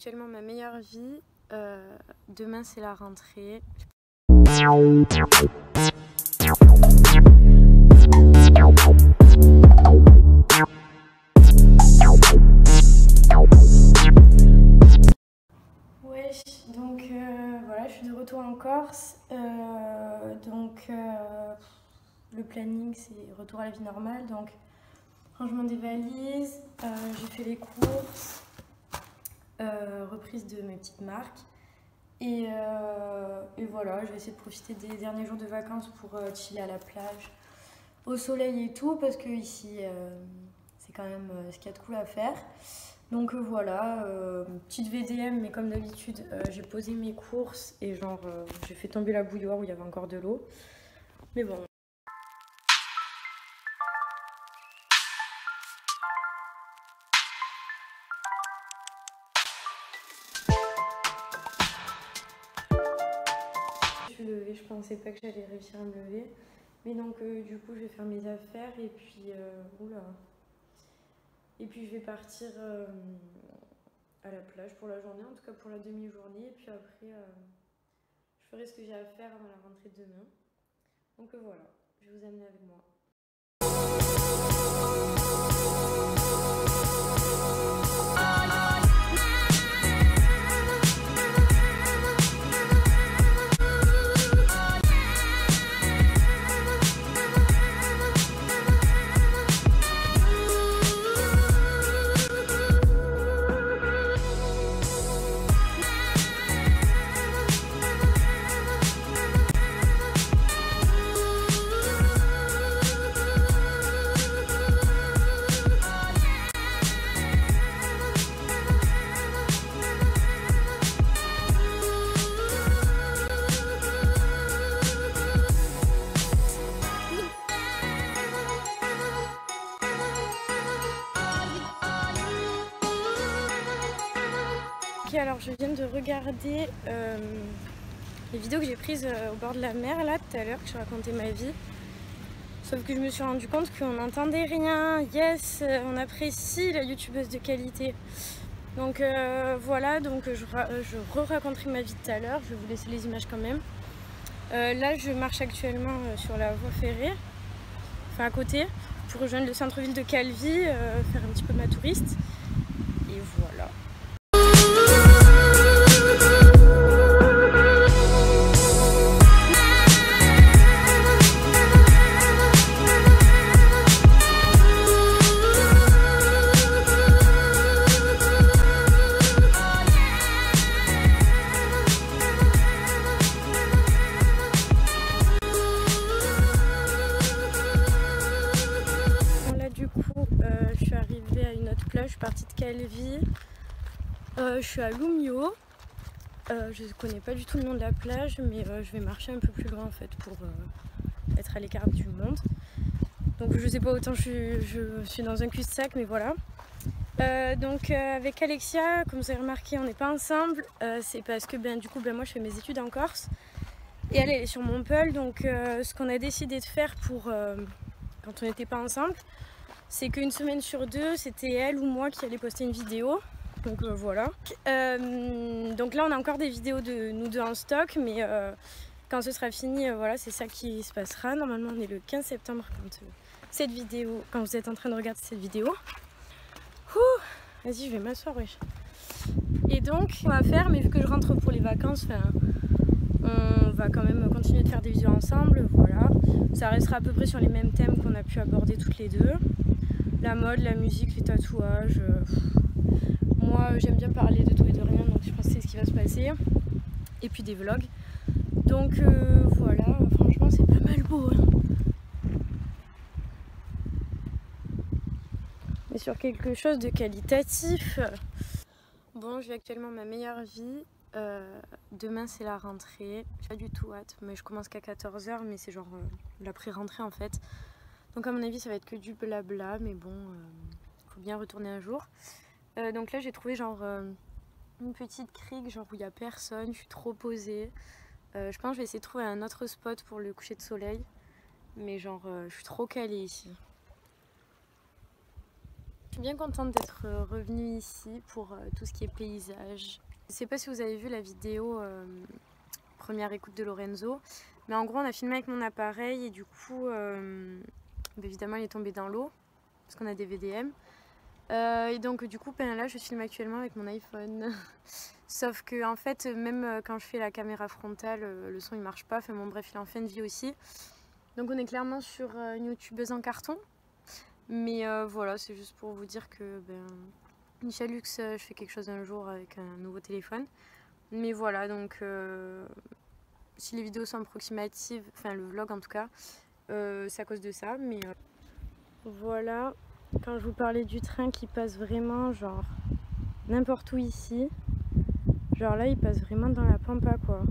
actuellement ma meilleure vie. Demain c'est la rentrée. Wesh, donc voilà, je suis de retour en Corse. Le planning c'est retour à la vie normale. Donc rangement des valises, j'ai fait les courses, reprise de mes petites marques. Et voilà, je vais essayer de profiter des derniers jours de vacances pour chiller à la plage, au soleil et tout, parce que ici c'est quand même ce qu'il y a de cool à faire. Donc voilà, petite VDM, mais comme d'habitude, j'ai posé mes courses et genre j'ai fait tomber la bouilloire où il y avait encore de l'eau. Mais bon. Je suis levée, je pensais pas que j'allais réussir à me lever. Mais donc du coup je vais faire mes affaires et puis oula. Et puis je vais partir à la plage pour la journée, en tout cas pour la demi-journée. Et puis après je ferai ce que j'ai à faire avant la rentrée de demain. Donc voilà, je vais vous amener avec moi. Alors je viens de regarder les vidéos que j'ai prises au bord de la mer là tout à l'heure, que je racontais ma vie. Sauf que je me suis rendu compte qu'on n'entendait rien. Yes, on apprécie la youtubeuse de qualité. Donc voilà, donc je re-raconterai ma vie tout à l'heure. Je vais vous laisser les images quand même. Là je marche actuellement sur la voie ferrée, enfin à côté, pour rejoindre le centre-ville de Calvi, faire un petit peu ma touriste. Et voilà. Je suis arrivée à une autre plage, je suis partie de Calvi, je suis à Lumio, je ne connais pas du tout le nom de la plage, mais je vais marcher un peu plus loin en fait pour être à l'écart du monde. Donc je sais pas, autant je suis dans un cul-de-sac, mais voilà. Avec Alexia, comme vous avez remarqué, on n'est pas ensemble, c'est parce que moi je fais mes études en Corse et elle est sur Montpellier, donc ce qu'on a décidé de faire pour quand on n'était pas ensemble, c'est qu'une semaine sur deux, c'était elle ou moi qui allait poster une vidéo. Donc voilà. Donc là, on a encore des vidéos de nous deux en stock, mais quand ce sera fini, voilà, c'est ça qui se passera. Normalement, on est le 15 septembre quand vous êtes en train de regarder cette vidéo. Vas-y, je vais m'asseoir, wesh. Et donc, on va faire, mais vu que je rentre pour les vacances, on va quand même continuer de faire des vidéos ensemble, voilà. Ça restera à peu près sur les mêmes thèmes qu'on a pu aborder toutes les deux. La mode, la musique, les tatouages. Moi, j'aime bien parler de tout et de rien, donc je pense que c'est ce qui va se passer. Et puis des vlogs. Donc voilà, franchement, c'est pas mal beau. Hein. Mais sur quelque chose de qualitatif. Bon, je vis actuellement ma meilleure vie. Demain c'est la rentrée, j'ai pas du tout hâte, mais je commence qu'à 14 h, mais c'est genre la pré-rentrée en fait. Donc à mon avis ça va être que du blabla, mais bon, faut bien retourner un jour. Donc là j'ai trouvé genre une petite crique, genre où il y a personne, je suis trop posée. Je pense que je vais essayer de trouver un autre spot pour le coucher de soleil, mais genre je suis trop calée ici. Je suis bien contente d'être revenue ici pour tout ce qui est paysage. Je ne sais pas si vous avez vu la vidéo première écoute de Lorenzo, mais en gros on a filmé avec mon appareil et du coup évidemment il est tombé dans l'eau parce qu'on a des VDM. Et donc du coup là je filme actuellement avec mon iPhone. Sauf que en fait même quand je fais la caméra frontale le son il marche pas. Enfin bon bref il est en fin de vie aussi. Donc on est clairement sur une youtubeuse en carton. Mais voilà, c'est juste pour vous dire que Inchalux, je fais quelque chose un jour avec un nouveau téléphone. Mais voilà, donc si les vidéos sont approximatives, enfin le vlog en tout cas, c'est à cause de ça. Mais voilà, quand je vous parlais du train qui passe vraiment genre n'importe où ici, genre là il passe vraiment dans la pampa quoi.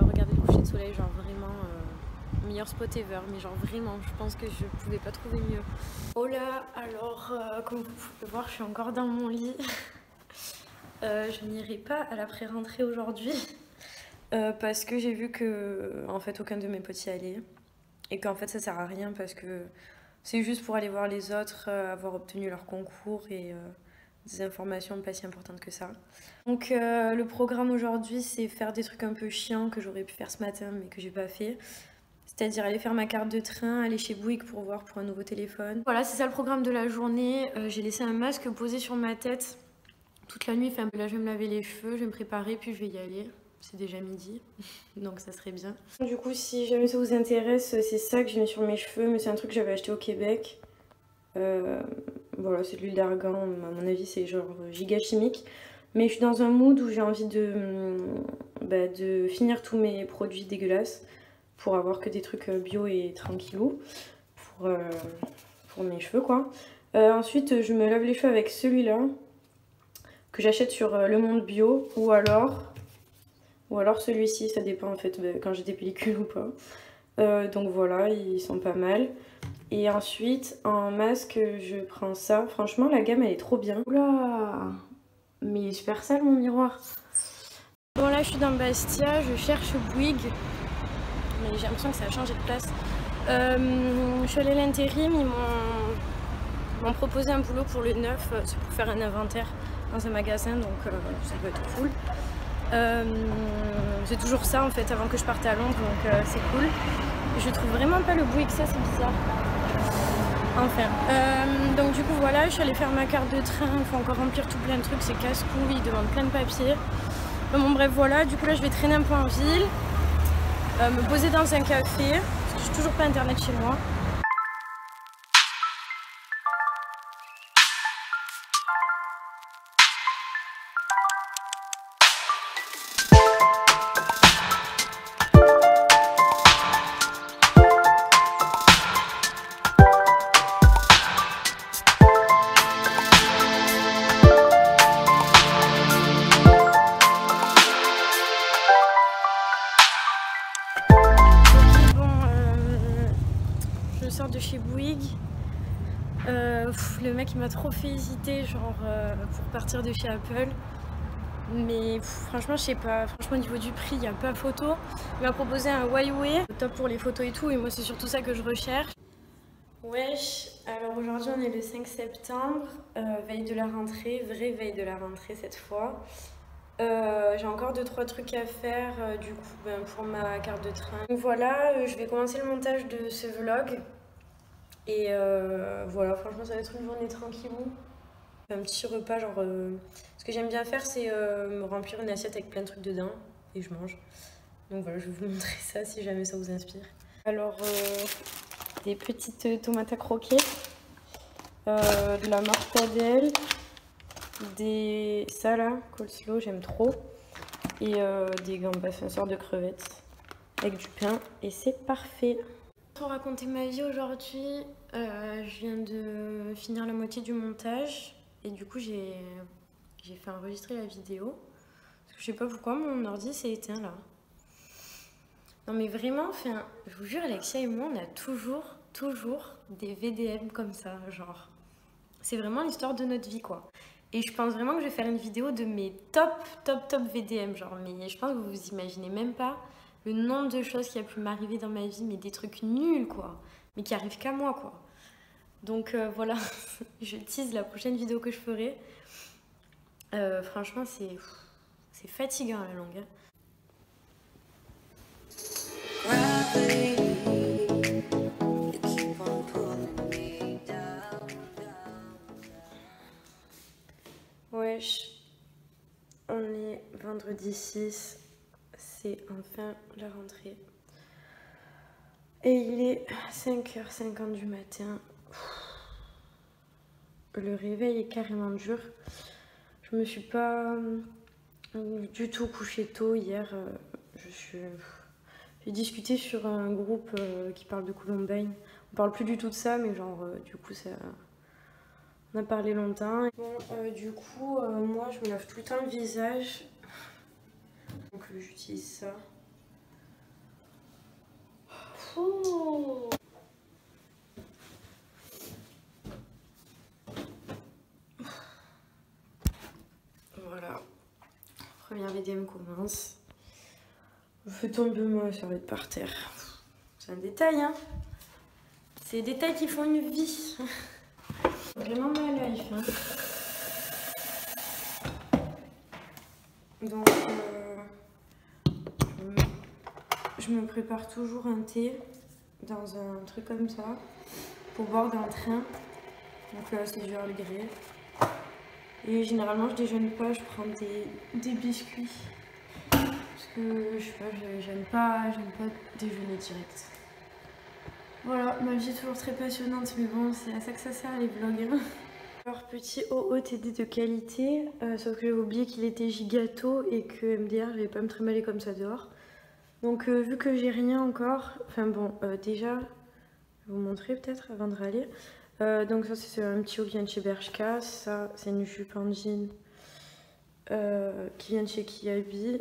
Regarder le coucher de soleil, genre vraiment meilleur spot ever, mais genre vraiment je pense que je pouvais pas trouver mieux. Oh là, alors comme vous pouvez voir je suis encore dans mon lit. Je n'irai pas à la pré-rentrée aujourd'hui parce que j'ai vu que en fait aucun de mes potes y allait et qu'en fait ça sert à rien parce que c'est juste pour aller voir les autres avoir obtenu leur concours et des informations pas si importantes que ça. Donc le programme aujourd'hui c'est faire des trucs un peu chiants que j'aurais pu faire ce matin mais que j'ai pas fait. C'est-à-dire aller faire ma carte de train, aller chez Bouygues pour voir pour un nouveau téléphone. Voilà, c'est ça le programme de la journée. J'ai laissé un masque posé sur ma tête toute la nuit. Enfin, là je vais me laver les cheveux, je vais me préparer puis je vais y aller. C'est déjà midi, donc ça serait bien. Du coup si jamais ça vous intéresse, c'est ça que je mets sur mes cheveux, mais c'est un truc que j'avais acheté au Québec. Voilà, c'est de l'huile d'argan, à mon avis c'est genre giga chimique. Mais je suis dans un mood où j'ai envie de finir tous mes produits dégueulasses pour avoir que des trucs bio et tranquillou pour mes cheveux quoi. Ensuite je me lave les cheveux avec celui-là que j'achète sur Le Monde Bio ou alors celui-ci, ça dépend en fait quand j'ai des pellicules ou pas. Donc voilà, ils sont pas mal. Et ensuite, en masque, je prends ça. Franchement, la gamme, elle est trop bien. Oula, mais il est super sale mon miroir. Bon là, je suis dans Bastia, je cherche Bouygues. Mais j'ai l'impression que ça a changé de place. Je suis allée à l'intérim, ils m'ont proposé un boulot pour le 9. C'est pour faire un inventaire dans un magasin, donc ça peut être cool. C'est toujours ça en fait avant que je parte à Londres, donc c'est cool. Je trouve vraiment pas le Bouygues, ça c'est bizarre. Enfin, donc du coup voilà, je suis allée faire ma carte de train, il faut encore remplir tout plein de trucs, c'est casse-couille, ils demandent plein de papiers. Bon bref voilà, du coup là je vais traîner un peu en ville, me poser dans un café, parce que j'ai toujours pas internet chez moi. Je sors de chez Bouygues. Le mec il m'a trop fait hésiter genre pour partir de chez Apple. Mais franchement je sais pas, franchement au niveau du prix il n'y a pas photo. Il m'a proposé un Huawei, top pour les photos et tout, et moi c'est surtout ça que je recherche. Wesh, alors aujourd'hui on est le 5 septembre, veille de la rentrée, vraie veille de la rentrée cette fois. J'ai encore 2-3 trucs à faire du coup pour ma carte de train. Donc voilà, je vais commencer le montage de ce vlog. Et voilà, franchement ça va être une journée tranquillou. Un petit repas, genre... ce que j'aime bien faire, c'est me remplir une assiette avec plein de trucs dedans et je mange. Donc voilà, je vais vous montrer ça si jamais ça vous inspire. Alors, des petites tomates à croquer, de la mortadelle, ça là, coleslaw, j'aime trop, et des gambas, une sorte de crevettes avec du pain, et c'est parfait. Pour raconter ma vie aujourd'hui, je viens de finir la moitié du montage, et du coup j'ai fait enregistrer la vidéo, parce que je sais pas pourquoi mon ordi s'est éteint là. Non mais vraiment, enfin, je vous jure, Alexia et moi, on a toujours des VDM comme ça, genre. C'est vraiment l'histoire de notre vie, quoi. Et je pense vraiment que je vais faire une vidéo de mes top VDM, genre. Mais je pense que vous vous imaginez même pas le nombre de choses qui a pu m'arriver dans ma vie, mais des trucs nuls, quoi. Mais qui arrivent qu'à moi, quoi. Donc voilà, je tease la prochaine vidéo que je ferai. Franchement, c'est fatigant à la longue, hein. Wesh, on est vendredi 6, c'est enfin la rentrée. Et il est 5h50 du matin. Le réveil est carrément dur. Je me suis pas du tout couchée tôt hier. J'ai discuté sur un groupe qui parle de Columbine. On parle plus du tout de ça, mais genre du coup ça... On a parlé longtemps. Bon, du coup, moi je me lave tout le temps le visage. Donc j'utilise ça. Oh. Voilà. Première VDM commence. Je fais tomber ma serviette par terre. C'est un détail, hein. C'est des détails qui font une vie. Vraiment ma life, hein. Donc je me prépare toujours un thé dans un truc comme ça pour boire dans le train. Donc là c'est du Earl Grey. Et généralement je déjeune pas, je prends des biscuits. Parce que je sais pas, j'aime pas déjeuner direct. Voilà, ma vie est toujours très passionnante, mais bon, c'est à ça que ça sert les vlogs. Alors, petit OOTD de qualité, sauf que j'avais oublié qu'il était gigato et que MDR, je vais pas me trimballer comme ça dehors. Donc, vu que j'ai rien encore, enfin bon, déjà, je vais vous montrer peut-être avant de râler. Donc, ça, c'est un petit haut qui vient de chez Bershka. Ça, c'est une jupe en jean qui vient de chez Kiabi.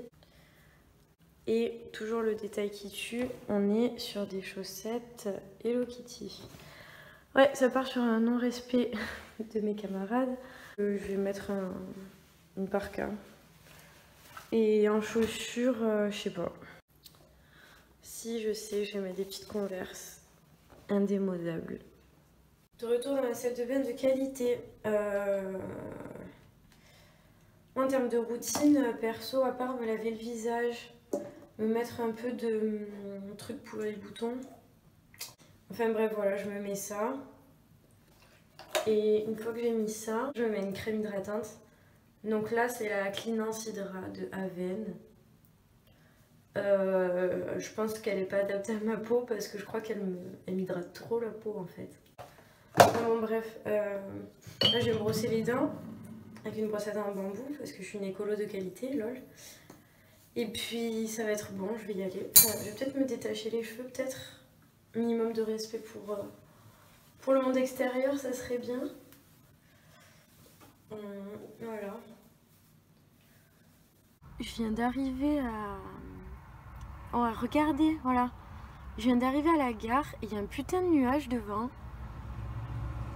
Et toujours le détail qui tue, on est sur des chaussettes Hello Kitty. Ouais, ça part sur un non-respect de mes camarades. Je vais mettre une parka. Et en chaussures, je sais pas. Si, je sais, je vais mettre des petites Converse indémodables. De retour dans la salle de bain de qualité. En termes de routine, perso, à part me laver le visage, me mettre un peu de truc pour les boutons. Enfin bref, voilà, je me mets ça. Et une fois que j'ai mis ça, je me mets une crème hydratante. Donc là, c'est la Cleanance Hydra de Aven. Je pense qu'elle n'est pas adaptée à ma peau parce que je crois qu'elle m'hydrate trop la peau en fait. Bon bref, là je vais me brosser les dents avec une brosse à dents en bambou parce que je suis une écolo de qualité, lol. Et puis ça va être bon, je vais y aller. Enfin, je vais peut-être me détacher les cheveux, peut-être. Minimum de respect pour le monde extérieur, ça serait bien. Voilà. Je viens d'arriver à... Oh, regardez, voilà. Je viens d'arriver à la gare et il y a un putain de nuage devant.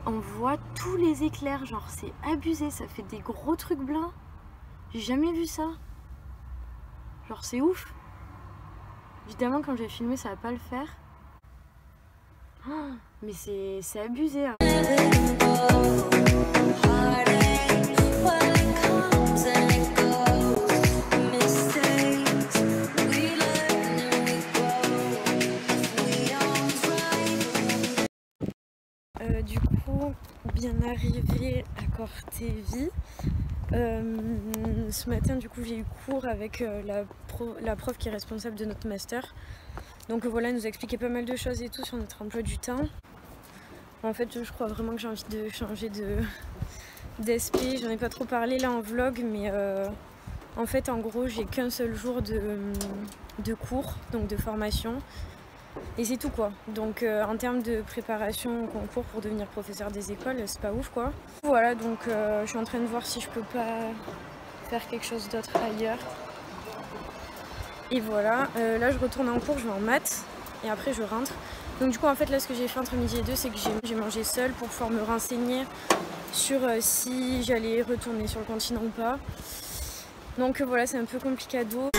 On voit tous les éclairs, genre c'est abusé, ça fait des gros trucs blancs. J'ai jamais vu ça. Genre c'est ouf. Évidemment quand je vais filmer ça va pas le faire. Oh, mais c'est abusé, hein. Du coup, bien arrivé à encore TV. Ce matin du coup j'ai eu cours avec la prof qui est responsable de notre master. Donc voilà, elle nous a expliqué pas mal de choses et tout sur notre emploi du temps. En fait je crois vraiment que j'ai envie de changer d'SP. J'en ai pas trop parlé là en vlog, mais en fait en gros j'ai qu'un seul jour de cours, donc de formation. Et c'est tout quoi. Donc en termes de préparation au concours pour devenir professeur des écoles, c'est pas ouf quoi. Voilà, donc je suis en train de voir si je peux pas faire quelque chose d'autre ailleurs. Et voilà, là je retourne en cours, je vais en maths et après je rentre. Donc du coup en fait là ce que j'ai fait entre midi et 2, c'est que j'ai mangé seule pour pouvoir me renseigner sur si j'allais retourner sur le continent ou pas. Donc voilà, c'est un peu complicado.